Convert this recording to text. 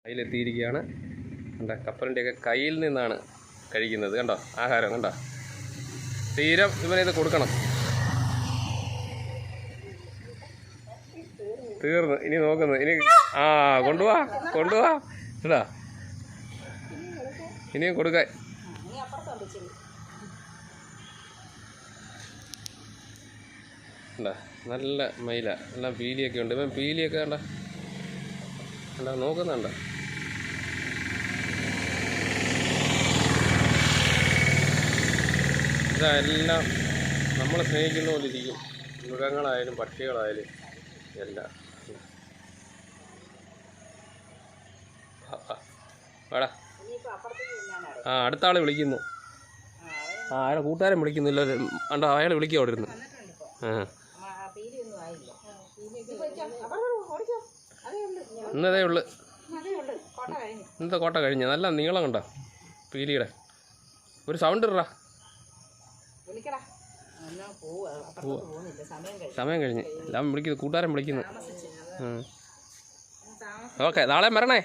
കയ്യിലെത്തിയിരിക്കുകയാണ്. കണ്ടോ, കപ്പലിൻ്റെയൊക്കെ കയ്യിൽ നിന്നാണ് കഴിക്കുന്നത്. കണ്ടോ ആഹാരം, കണ്ടോ തീരം ഇവനിത് കൊടുക്കണം. തീർന്നു, ഇനി നോക്കുന്നു. ഇനി കൊണ്ടുപോവാ കേട്ടാ, ഇനിയും കൊടുക്കാൻ. കണ്ടോ നല്ല മയില, എല്ലാം പീലിയൊക്കെ ഉണ്ട്. ഇവൻ പീലിയൊക്കെ കണ്ട കണ്ട നോക്കുന്നുണ്ട്. ഇതെല്ലാം നമ്മളെ സ്നേഹിക്കുന്ന പോലെ ഇരിക്കും. മൃഗങ്ങളായാലും പക്ഷികളായാലും എല്ലാം. വേടാ, അടുത്ത ആൾ വിളിക്കുന്നു. അയാളെ കൂട്ടുകാരൻ വിളിക്കുന്നില്ല. കണ്ടോ അയാൾ വിളിക്കും അവിടെ ഇരുന്ന്. ഇന്നതേ ഉള്ളു, ഇന്നത്തെ കോട്ട കഴിഞ്ഞ. നല്ല നീളം കണ്ടോ പീലിയുടെ. ഒരു സൗണ്ട് ഇടാ. സമയം കഴിഞ്ഞ് എല്ലാം വിളിക്കുന്നു, കൂട്ടുകാരൻ വിളിക്കുന്നു. ഓക്കെ, നാളെ വരണേ.